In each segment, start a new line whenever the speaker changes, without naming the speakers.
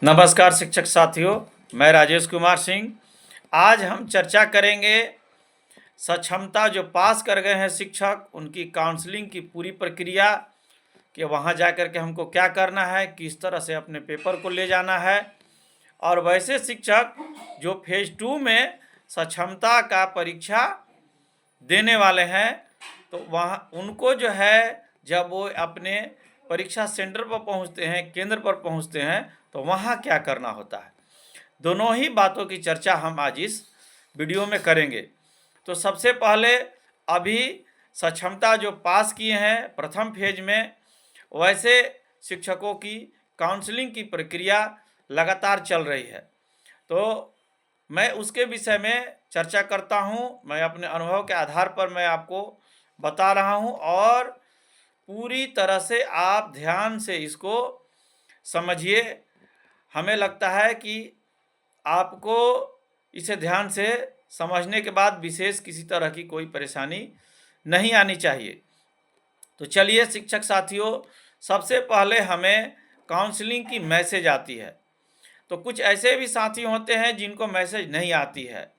नमस्कार शिक्षक साथियों, मैं राजेश कुमार सिंह। आज हम चर्चा करेंगे सक्षमता जो पास कर गए हैं शिक्षक, उनकी काउंसलिंग की पूरी प्रक्रिया कि वहाँ जा कर के हमको क्या करना है, किस तरह से अपने पेपर को ले जाना है। और वैसे शिक्षक जो फेज़ 2 में सक्षमता का परीक्षा देने वाले हैं, तो वहाँ उनको जो है जब वो अपने परीक्षा सेंटर पर पहुँचते हैं, केंद्र पर पहुँचते हैं, तो वहाँ क्या करना होता है। दोनों ही बातों की चर्चा हम आज इस वीडियो में करेंगे। तो सबसे पहले अभी सक्षमता जो पास किए हैं प्रथम फेज में, वैसे शिक्षकों की काउंसलिंग की प्रक्रिया लगातार चल रही है। तो मैं उसके विषय में चर्चा करता हूँ। मैं अपने अनुभव के आधार पर मैं आपको बता रहा हूँ और पूरी तरह से आप ध्यान से इसको समझिए। हमें लगता है कि आपको इसे ध्यान से समझने के बाद विशेष किसी तरह की कोई परेशानी नहीं आनी चाहिए। तो चलिए शिक्षक साथियों, सबसे पहले हमें काउंसलिंग की मैसेज आती है। तो कुछ ऐसे भी साथी होते हैं जिनको मैसेज नहीं आती है।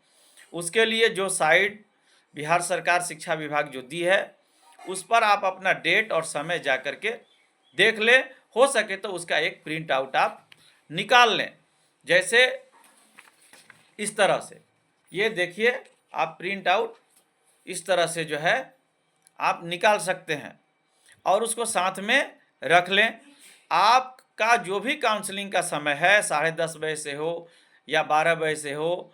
उसके लिए जो साइट बिहार सरकार शिक्षा विभाग जो दी है, उस पर आप अपना डेट और समय जा कर के देख लें। हो सके तो उसका एक प्रिंट आउट आप निकाल लें। जैसे इस तरह से, ये देखिए, आप प्रिंट आउट इस तरह से जो है आप निकाल सकते हैं और उसको साथ में रख लें। आपका जो भी काउंसलिंग का समय है, 10:30 बजे से हो या 12 बजे से हो,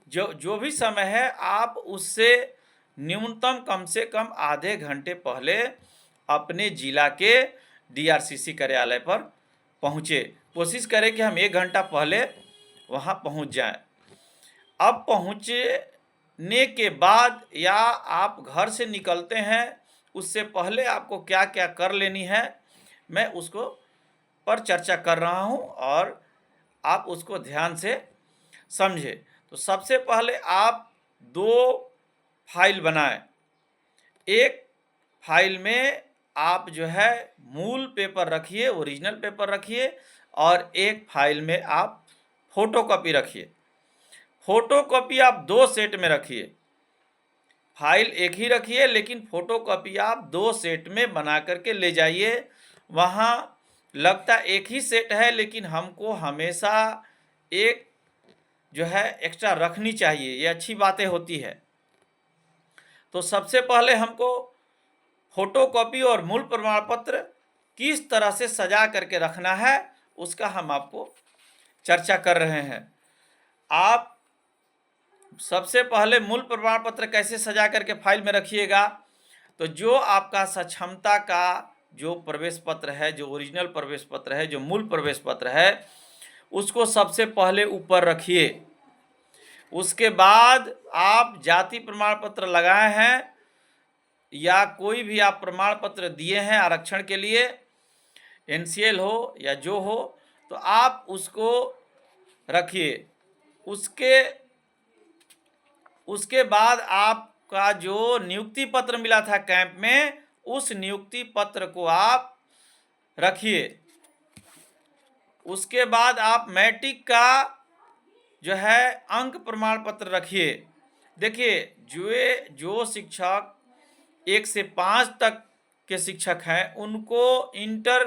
जो जो भी समय है, आप उससे न्यूनतम कम से कम आधे घंटे पहले अपने जिला के डीआरसीसी कार्यालय पर पहुँचे। कोशिश करें कि हम 1 घंटा पहले वहाँ पहुँच जाएं। अब पहुँचने के बाद या आप घर से निकलते हैं, उससे पहले आपको क्या क्या कर लेनी है, मैं उसको पर चर्चा कर रहा हूँ और आप उसको ध्यान से समझें। तो सबसे पहले आप 2 फाइल बनाएं। एक फाइल में आप जो है मूल पेपर रखिए, ओरिजिनल पेपर रखिए, और एक फाइल में आप फोटोकॉपी रखिए। फोटोकॉपी आप 2 सेट में रखिए। फाइल एक ही रखिए, लेकिन फोटोकॉपी आप 2 सेट में बना करके ले जाइए। वहाँ लगता एक ही सेट है, लेकिन हमको हमेशा एक जो है एक्स्ट्रा रखनी चाहिए, ये अच्छी बातें होती है। तो सबसे पहले हमको फोटोकॉपी और मूल प्रमाण पत्र किस तरह से सजा करके रखना है, उसका हम आपको चर्चा कर रहे हैं। आप सबसे पहले मूल प्रमाण पत्र कैसे सजा करके फाइल में रखिएगा, तो जो आपका सक्षमता का जो प्रवेश पत्र है, जो ओरिजिनल प्रवेश पत्र है, जो मूल प्रवेश पत्र है, उसको सबसे पहले ऊपर रखिए। उसके बाद आप जाति प्रमाण पत्र लगाए हैं या कोई भी आप प्रमाण पत्र दिए हैं आरक्षण के लिए, एनसीएल हो या जो हो, तो आप उसको रखिए। उसके बाद आपका जो नियुक्ति पत्र मिला था कैंप में, उस नियुक्ति पत्र को आप रखिए। उसके बाद आप मैट्रिक का जो है अंक प्रमाण पत्र रखिए। देखिए, जो शिक्षक 1 से 5 तक के शिक्षक हैं, उनको इंटर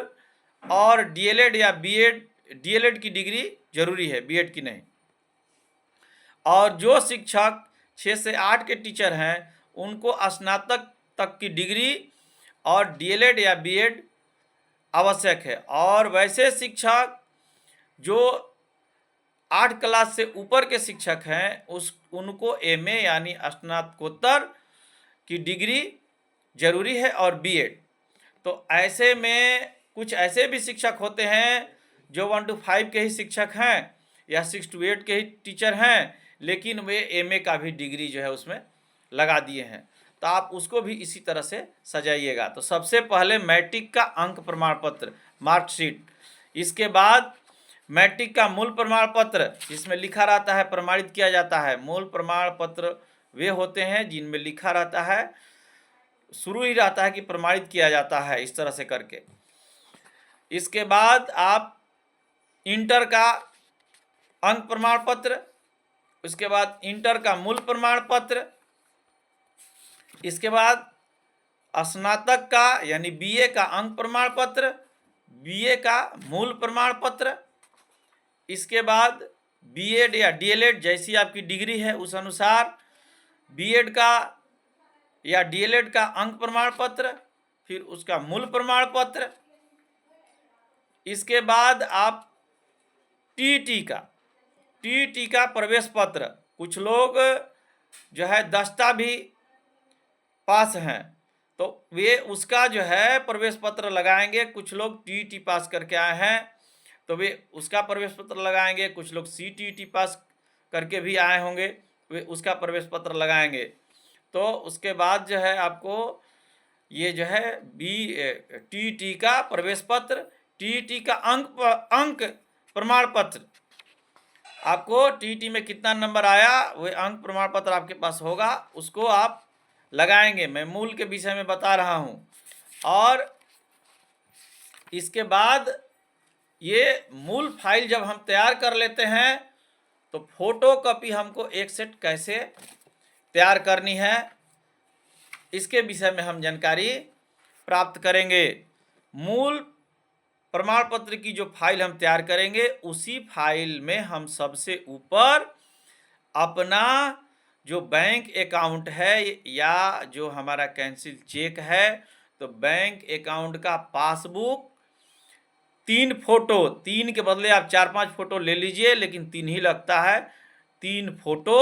और डीएलएड या बीएड, डीएलएड की डिग्री जरूरी है, बीएड की नहीं। और जो शिक्षक 6 से 8 के टीचर हैं, उनको स्नातक तक की डिग्री और डीएलएड या बीएड आवश्यक है। और वैसे शिक्षक जो 8 क्लास से ऊपर के शिक्षक हैं, उनको एमए यानी स्नातकोत्तर की डिग्री जरूरी है और बीएड। तो ऐसे में कुछ ऐसे भी शिक्षक होते हैं जो 1 to 5 के ही शिक्षक हैं या 6 to 8 के ही टीचर हैं, लेकिन वे एमए का भी डिग्री जो है उसमें लगा दिए हैं। तो आप उसको भी इसी तरह से सजाइएगा। तो सबसे पहले मैट्रिक का अंक प्रमाण पत्र, मार्कशीट। इसके बाद मैट्रिक का मूल प्रमाण पत्र, जिसमें लिखा रहता है प्रमाणित किया जाता है। मूल प्रमाण पत्र वे होते हैं जिनमें लिखा रहता है, शुरू ही रहता है कि प्रमाणित किया जाता है, इस तरह से करके। इसके बाद आप इंटर का अंक प्रमाण पत्र, उसके बाद इंटर का मूल प्रमाण पत्र, इसके बाद स्नातक का यानी बीए का अंक प्रमाण पत्र, बीए का मूल प्रमाण पत्र, इसके बाद बीएड या डीएलएड जैसी आपकी डिग्री है उस अनुसार बीएड का या डीएलएड का अंक प्रमाण पत्र, फिर उसका मूल प्रमाण पत्र, इसके बाद आप टीटी का प्रवेश पत्र। कुछ लोग जो है दस्ता भी पास हैं तो वे उसका जो है प्रवेश पत्र लगाएंगे। कुछ लोग टीटी पास करके आए हैं तो वे उसका प्रवेश पत्र लगाएंगे। कुछ लोग सीटीटी पास करके भी आए होंगे, वे उसका प्रवेश पत्र लगाएंगे। तो उसके बाद जो है आपको ये जो है टीटी का प्रवेश पत्र, टीटी का अंक प्रमाण पत्र, आपको टीटी में कितना नंबर आया वह अंक प्रमाण पत्र आपके पास होगा, उसको आप लगाएंगे। मैं मूल के विषय में बता रहा हूं। और इसके बाद ये मूल फाइल जब हम तैयार कर लेते हैं तो फोटो कॉपी हमको एक सेट कैसे तैयार करनी है इसके विषय में हम जानकारी प्राप्त करेंगे। मूल प्रमाण पत्र की जो फाइल हम तैयार करेंगे उसी फाइल में हम सबसे ऊपर अपना जो बैंक अकाउंट है या जो हमारा कैंसिल चेक है तो बैंक अकाउंट का पासबुक, 3 फोटो, 3 के बदले आप 4-5 फोटो ले लीजिए लेकिन 3 ही लगता है, 3 फोटो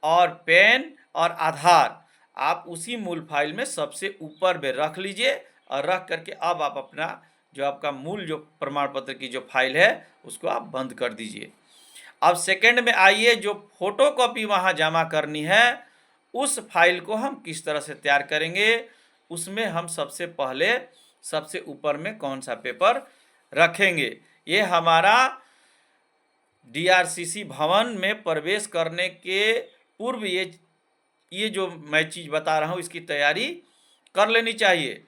और पेन और आधार आप उसी मूल फाइल में सबसे ऊपर में रख लीजिए। और रख करके अब आप अपना जो आपका मूल जो प्रमाण पत्र की जो फाइल है उसको आप बंद कर दीजिए। अब सेकंड में आइए, जो फोटो कॉपी वहाँ जमा करनी है उस फाइल को हम किस तरह से तैयार करेंगे। उसमें हम सबसे पहले सबसे ऊपर में कौन सा पेपर रखेंगे। ये हमारा डीआरसीसी भवन में प्रवेश करने के पूर्व ये जो मैं चीज़ बता रहा हूँ इसकी तैयारी कर लेनी चाहिए।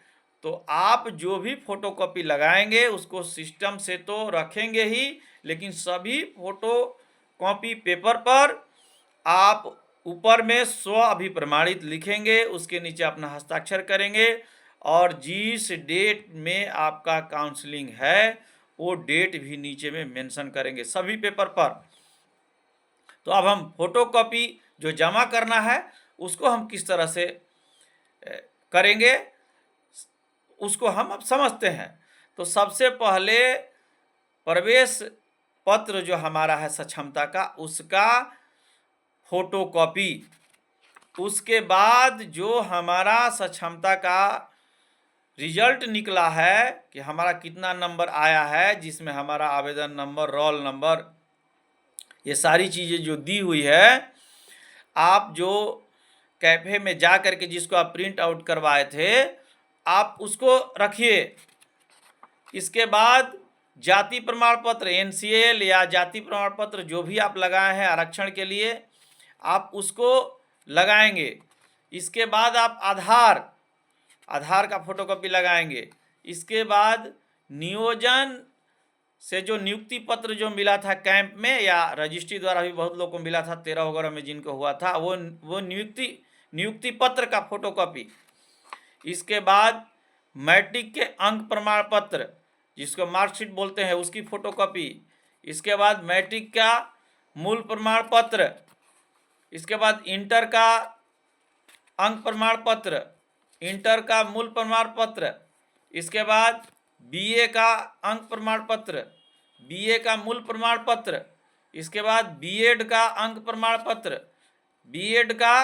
तो आप जो भी फोटोकॉपी लगाएंगे उसको सिस्टम से तो रखेंगे ही, लेकिन सभी फोटो कॉपी पेपर पर आप ऊपर में स्व अभिप्रमाणित लिखेंगे, उसके नीचे अपना हस्ताक्षर करेंगे और जिस डेट में आपका काउंसलिंग है वो डेट भी नीचे में मेंशन करेंगे सभी पेपर पर। तो अब हम फोटोकॉपी जो जमा करना है उसको हम किस तरह से करेंगे उसको हम अब समझते हैं। तो सबसे पहले प्रवेश पत्र जो हमारा है सक्षमता का उसका फोटोकॉपी, उसके बाद जो हमारा सक्षमता का रिजल्ट निकला है कि हमारा कितना नंबर आया है, जिसमें हमारा आवेदन नंबर, रोल नंबर, ये सारी चीज़ें जो दी हुई है, आप जो कैफे में जा कर के जिसको आप प्रिंट आउट करवाए थे आप उसको रखिए। इसके बाद जाति प्रमाण पत्र एनसीएल या जाति प्रमाण पत्र जो भी आप लगाए हैं आरक्षण के लिए आप उसको लगाएंगे। इसके बाद आप आधार का फोटोकॉपी लगाएंगे। इसके बाद नियोजन से जो नियुक्ति पत्र जो मिला था कैंप में या रजिस्ट्री द्वारा भी बहुत लोगों को मिला था, 13 वगैरह में जिनको हुआ था, वो नियुक्ति पत्र का फोटोकॉपी। इसके बाद मैट्रिक के अंक प्रमाण पत्र जिसको मार्कशीट बोलते हैं उसकी फोटोकॉपी। इसके बाद मैट्रिक का मूल प्रमाण पत्र। इसके बाद इंटर का अंक प्रमाण पत्र, इंटर का मूल प्रमाण पत्र। इसके बाद बीए का अंक प्रमाण पत्र, बीए का मूल प्रमाण पत्र। इसके बाद बीएड का अंक प्रमाण पत्र, बीएड का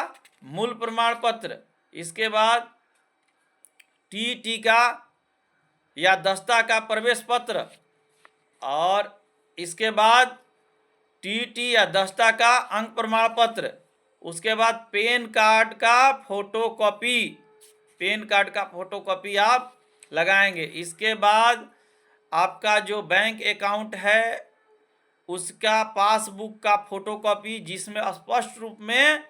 मूल प्रमाण पत्र। इसके बाद टीटी का या दस्ता का प्रवेश पत्र और इसके बाद टीटी या दस्ता का अंक प्रमाण पत्र। उसके बाद पैन कार्ड का फोटोकॉपी, पैन कार्ड का फोटोकॉपी आप लगाएंगे। इसके बाद आपका जो बैंक अकाउंट है उसका पासबुक का फोटोकॉपी जिसमें स्पष्ट रूप में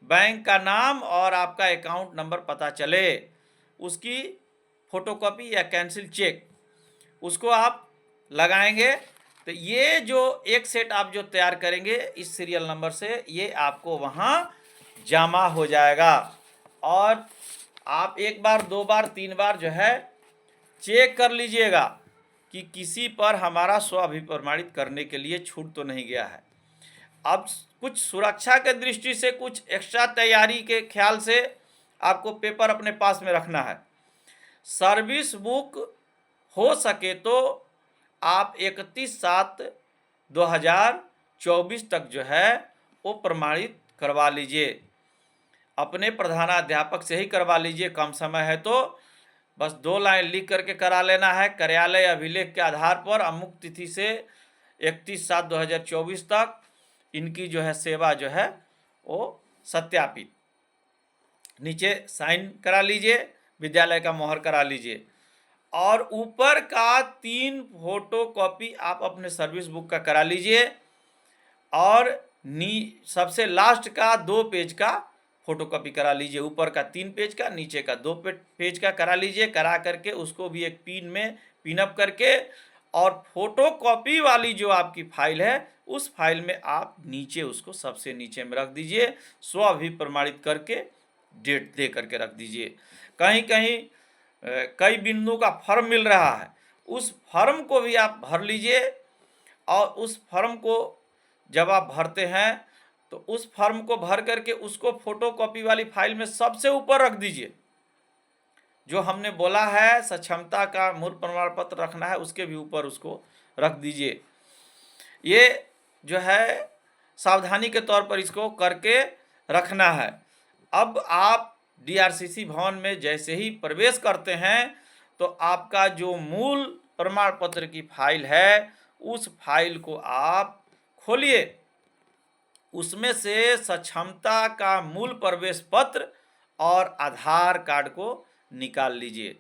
बैंक का नाम और आपका अकाउंट नंबर पता चले, उसकी फोटोकॉपी या कैंसिल चेक उसको आप लगाएंगे। तो ये जो एक सेट आप जो तैयार करेंगे इस सीरियल नंबर से, ये आपको वहाँ जमा हो जाएगा। और आप एक बार, दो बार, तीन बार जो है चेक कर लीजिएगा कि किसी पर हमारा स्व अभिप्रमाणित करने के लिए छूट तो नहीं गया है। अब कुछ सुरक्षा के दृष्टि से, कुछ एक्स्ट्रा तैयारी के ख्याल से आपको पेपर अपने पास में रखना है। सर्विस बुक हो सके तो आप 31/7/2024 तक जो है वो प्रमाणित करवा लीजिए। अपने प्रधानाध्यापक से ही करवा लीजिए, कम समय है तो बस 2 लाइन लिख करके करा लेना है। कार्यालय अभिलेख के आधार पर अमुक तिथि से 31/7/2024 तक इनकी जो है सेवा जो है वो सत्यापित। नीचे साइन करा लीजिए, विद्यालय का मोहर करा लीजिए, और ऊपर का 3 फोटो कॉपी आप अपने सर्विस बुक का करा लीजिए, और सबसे लास्ट का 2 पेज का फोटोकॉपी करा लीजिए। ऊपर का 3 पेज का, नीचे का 2 पेज का करा लीजिए। करा करके उसको भी एक पिन में पिनअप करके, और फोटोकॉपी वाली जो आपकी फाइल है उस फाइल में आप नीचे उसको सबसे नीचे में रख दीजिए। स्व अभिप्रमाणित करके डेट दे करके रख दीजिए। कहीं कहीं कई बिंदुओं का फॉर्म मिल रहा है, उस फॉर्म को भी आप भर लीजिए। और उस फॉर्म को जब आप भरते हैं तो उस फॉर्म को भर करके उसको फोटोकॉपी वाली फाइल में सबसे ऊपर रख दीजिए। जो हमने बोला है सक्षमता का मूल प्रमाण पत्र रखना है, उसके भी ऊपर उसको रख दीजिए। ये जो है सावधानी के तौर पर इसको करके रखना है। अब आप डीआरसीसी भवन में जैसे ही प्रवेश करते हैं तो आपका जो मूल प्रमाण पत्र की फाइल है उस फाइल को आप खोलिए। उसमें से सक्षमता का मूल प्रवेश पत्र और आधार कार्ड को निकाल लीजिए।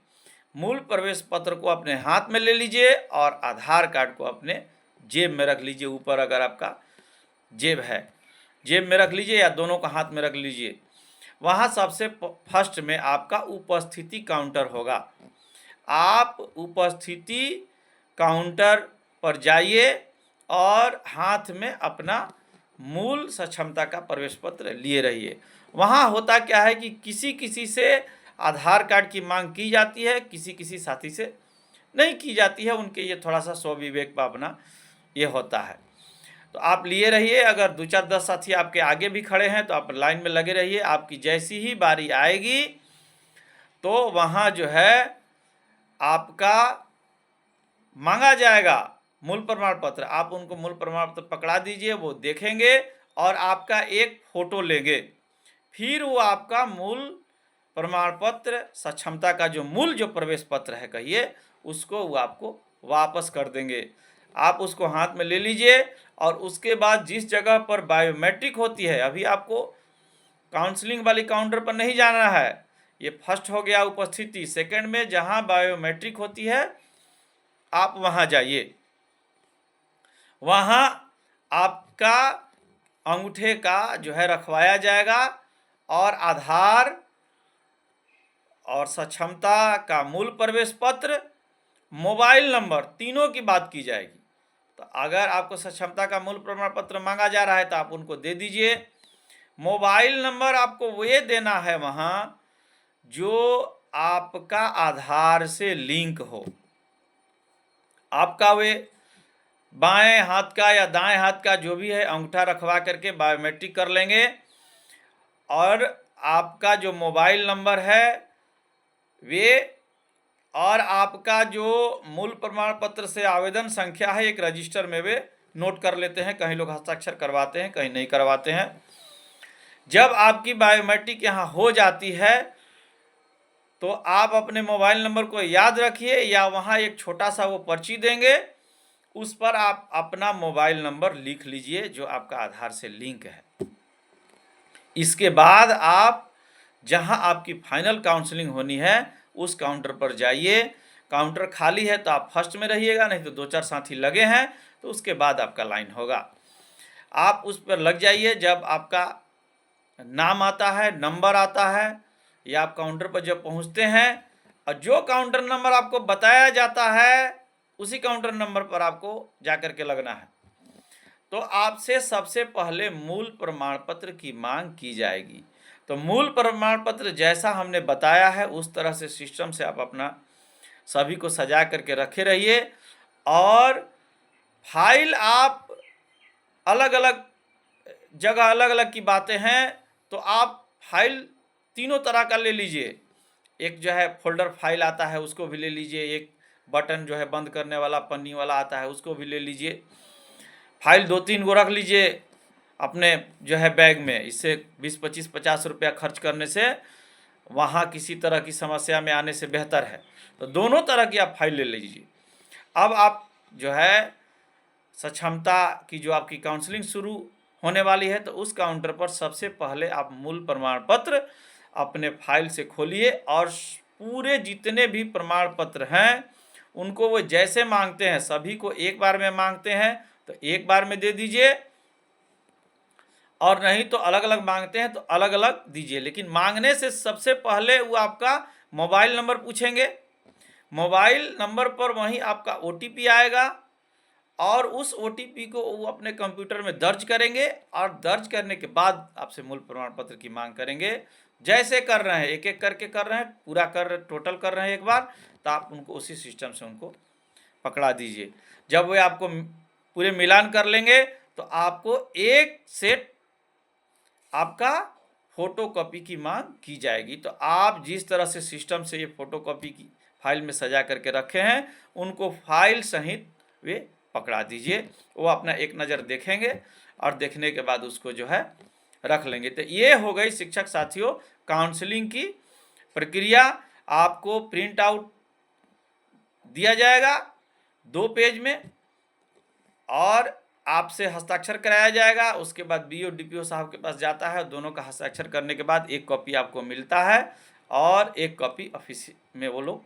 मूल प्रवेश पत्र को अपने हाथ में ले लीजिए और आधार कार्ड को अपने जेब में रख लीजिए। ऊपर अगर आपका जेब है, जेब में रख लीजिए या दोनों का हाथ में रख लीजिए। वहाँ सबसे फर्स्ट में आपका उपस्थिति काउंटर होगा। आप उपस्थिति काउंटर पर जाइए और हाथ में अपना मूल सक्षमता का प्रवेश पत्र लिए रहिए। वहाँ होता क्या है कि किसी किसी से आधार कार्ड की मांग की जाती है, किसी किसी साथी से नहीं की जाती है। उनके ये थोड़ा सा स्वविवेक भावना ये होता है। तो आप लिए रहिए। अगर 2-4-10 साथी आपके आगे भी खड़े हैं तो आप लाइन में लगे रहिए। आपकी जैसी ही बारी आएगी तो वहाँ जो है आपका मांगा जाएगा मूल प्रमाण पत्र। आप उनको मूल प्रमाण पत्र पकड़ा दीजिए, वो देखेंगे और आपका एक फोटो लेंगे। फिर वो आपका मूल प्रमाण पत्र, सक्षमता का जो मूल जो प्रवेश पत्र है कहिए, उसको वो आपको वापस कर देंगे। आप उसको हाथ में ले लीजिए और उसके बाद जिस जगह पर बायोमेट्रिक होती है, अभी आपको काउंसलिंग वाली काउंटर पर नहीं जाना है, ये फर्स्ट हो गया उपस्थिति। सेकंड में जहां बायोमेट्रिक होती है आप वहां जाइए। वहां आपका अंगूठे का जो है रखवाया जाएगा और आधार और सक्षमता का मूल प्रवेश पत्र, मोबाइल नंबर, तीनों की बात की जाएगी। तो अगर आपको सक्षमता का मूल प्रमाण पत्र मांगा जा रहा है तो आप उनको दे दीजिए। मोबाइल नंबर आपको वो ये देना है वहाँ जो आपका आधार से लिंक हो। आपका वे बाएं हाथ का या दाएं हाथ का जो भी है अंगूठा रखवा करके बायोमेट्रिक कर लेंगे, और आपका जो मोबाइल नंबर है वे, और आपका जो मूल प्रमाण पत्र से आवेदन संख्या है एक रजिस्टर में वे नोट कर लेते हैं। कहीं लोग हस्ताक्षर करवाते हैं, कहीं नहीं करवाते हैं। जब आपकी बायोमेट्रिक यहाँ हो जाती है तो आप अपने मोबाइल नंबर को याद रखिए, या वहाँ एक छोटा सा वो पर्ची देंगे, उस पर आप अपना मोबाइल नंबर लिख लीजिए जो आपका आधार से लिंक है। इसके बाद आप जहाँ आपकी फाइनल काउंसलिंग होनी है उस काउंटर पर जाइए। काउंटर खाली है तो आप फर्स्ट में रहिएगा, नहीं तो 2-4 साथी लगे हैं तो उसके बाद आपका लाइन होगा। आप उस पर लग जाइए। जब आपका नाम आता है, नंबर आता है, या आप काउंटर पर जब पहुंचते हैं और जो काउंटर नंबर आपको बताया जाता है उसी काउंटर नंबर पर आपको जाकर के लगना है। तो आपसे सबसे पहले मूल प्रमाण पत्र की मांग की जाएगी। तो मूल प्रमाण पत्र जैसा हमने बताया है उस तरह से सिस्टम से आप अपना सभी को सजा करके रखे रहिए। और फाइल आप अलग अलग जगह अलग अलग की बातें हैं, तो आप फाइल तीनों तरह का ले लीजिए। एक जो है फोल्डर फाइल आता है उसको भी ले लीजिए, एक बटन जो है बंद करने वाला पन्नी वाला आता है उसको भी ले लीजिए। फाइल 2-3 गो रख लीजिए अपने जो है बैग में। इससे 20-25-50 रुपया खर्च करने से वहाँ किसी तरह की समस्या में आने से बेहतर है। तो दोनों तरह की आप फाइल ले लीजिए। अब आप जो है सक्षमता की जो आपकी काउंसलिंग शुरू होने वाली है, तो उस काउंटर पर सबसे पहले आप मूल प्रमाण पत्र अपने फाइल से खोलिए और पूरे जितने भी प्रमाण पत्र हैं उनको वो जैसे मांगते हैं, सभी को एक बार में मांगते हैं तो एक बार में दे दीजिए, और नहीं तो अलग अलग मांगते हैं तो अलग अलग दीजिए। लेकिन मांगने से सबसे पहले वो आपका मोबाइल नंबर पूछेंगे। मोबाइल नंबर पर वहीं आपका OTP आएगा और उस OTP को वो अपने कंप्यूटर में दर्ज करेंगे और दर्ज करने के बाद आपसे मूल प्रमाण पत्र की मांग करेंगे। जैसे कर रहे हैं, एक एक करके कर रहे हैं, पूरा टोटल कर रहे हैं एक बार, तो आप उनको उसी सिस्टम से उनको पकड़ा दीजिए। जब वे आपको पूरे मिलान कर लेंगे तो आपको एक सेट आपका फोटोकॉपी की मांग की जाएगी। तो आप जिस तरह से सिस्टम से ये फोटोकॉपी की फाइल में सजा करके रखे हैं उनको फाइल सहित वे पकड़ा दीजिए। वो अपना एक नज़र देखेंगे और देखने के बाद उसको जो है रख लेंगे। तो ये हो गई शिक्षक साथियों काउंसलिंग की प्रक्रिया। आपको प्रिंट आउट दिया जाएगा 2 पेज में और आपसे हस्ताक्षर कराया जाएगा। उसके बाद BO DPO साहब के पास जाता है, दोनों का हस्ताक्षर करने के बाद एक कॉपी आपको मिलता है और एक कॉपी ऑफिस में वो लोग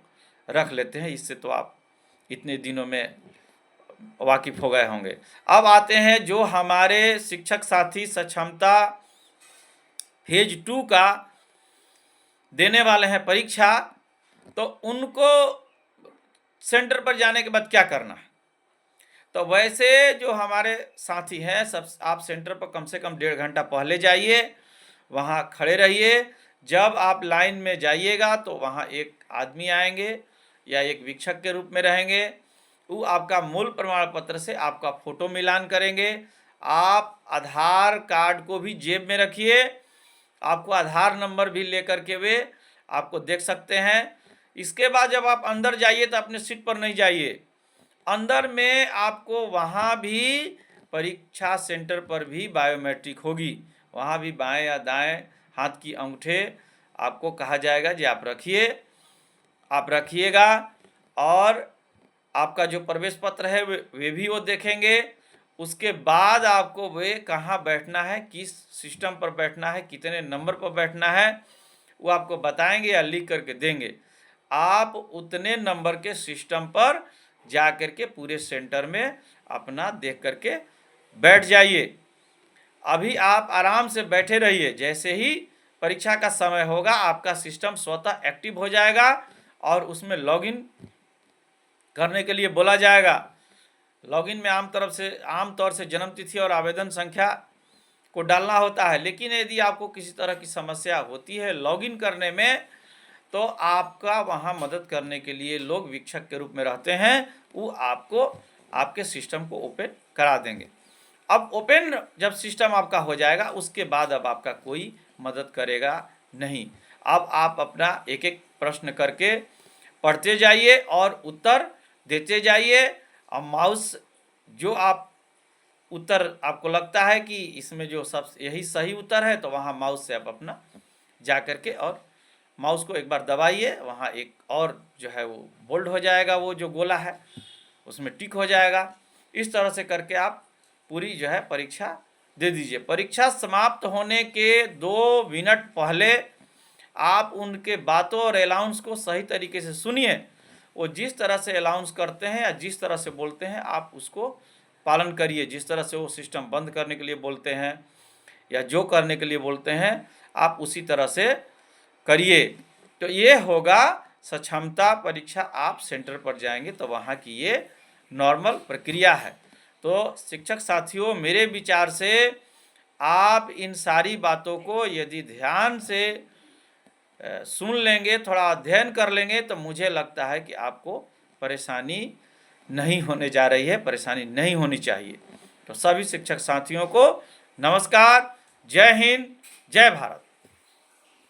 रख लेते हैं। इससे तो आप इतने दिनों में वाकिफ हो गए होंगे। अब आते हैं जो हमारे शिक्षक साथी सक्षमता फेज 2 का देने वाले हैं परीक्षा, तो उनको सेंटर पर जाने के बाद क्या करना है। तो वैसे जो हमारे साथी हैं सब, आप सेंटर पर कम से कम 1.5 घंटा पहले जाइए, वहाँ खड़े रहिए। जब आप लाइन में जाइएगा तो वहाँ एक आदमी आएंगे या एक वीक्षक के रूप में रहेंगे, वो आपका मूल प्रमाण पत्र से आपका फ़ोटो मिलान करेंगे। आप आधार कार्ड को भी जेब में रखिए, आपको आधार नंबर भी लेकर के वे आपको देख सकते हैं। इसके बाद जब आप अंदर जाइए तो अपने सीट पर नहीं जाइए, अंदर में आपको वहाँ भी परीक्षा सेंटर पर भी बायोमेट्रिक होगी। वहाँ भी बाएं या दाएं हाथ की अंगूठे आपको कहा जाएगा जी आप रखिए, आप रखिएगा। और आपका जो प्रवेश पत्र है वे भी वो देखेंगे। उसके बाद आपको वे कहाँ बैठना है, किस सिस्टम पर बैठना है, कितने नंबर पर बैठना है, वो आपको बताएंगे या लिख करके देंगे। आप उतने नंबर के सिस्टम पर जा कर के पूरे सेंटर में अपना देख करके बैठ जाइए। अभी आप आराम से बैठे रहिए, जैसे ही परीक्षा का समय होगा आपका सिस्टम स्वतः एक्टिव हो जाएगा और उसमें लॉगिन करने के लिए बोला जाएगा। लॉगिन में आमतौर से जन्म तिथि और आवेदन संख्या को डालना होता है, लेकिन यदि आपको किसी तरह की समस्या होती है लॉगिन करने में, तो आपका वहाँ मदद करने के लिए लोग वीक्षक के रूप में रहते हैं, वो आपको आपके सिस्टम को ओपन करा देंगे। अब ओपन जब सिस्टम आपका हो जाएगा उसके बाद अब आपका कोई मदद करेगा नहीं। अब आप अपना एक एक प्रश्न करके पढ़ते जाइए और उत्तर देते जाइए। और माउस जो आप उत्तर आपको लगता है कि इसमें जो सब यही सही उत्तर है, तो वहाँ माउस से आप अपना जा कर के और माउस को एक बार दबाइए, वहाँ एक और जो है वो बोल्ड हो जाएगा, वो जो गोला है उसमें टिक हो जाएगा। इस तरह से करके आप पूरी जो है परीक्षा दे दीजिए। परीक्षा समाप्त होने के 2 मिनट पहले आप उनके बातों और अलाउंस को सही तरीके से सुनिए। वो जिस तरह से अलाउंस करते हैं या जिस तरह से बोलते हैं आप उसको पालन करिए। जिस तरह से वो सिस्टम बंद करने के लिए बोलते हैं या जो करने के लिए बोलते हैं आप उसी तरह से करिए। तो ये होगा सक्षमता परीक्षा। आप सेंटर पर जाएंगे तो वहाँ की ये नॉर्मल प्रक्रिया है। तो शिक्षक साथियों, मेरे विचार से आप इन सारी बातों को यदि ध्यान से सुन लेंगे, थोड़ा अध्ययन कर लेंगे, तो मुझे लगता है कि आपको परेशानी नहीं होने जा रही है, परेशानी नहीं होनी चाहिए। तो सभी शिक्षक साथियों को नमस्कार, जय हिंद, जय भारत।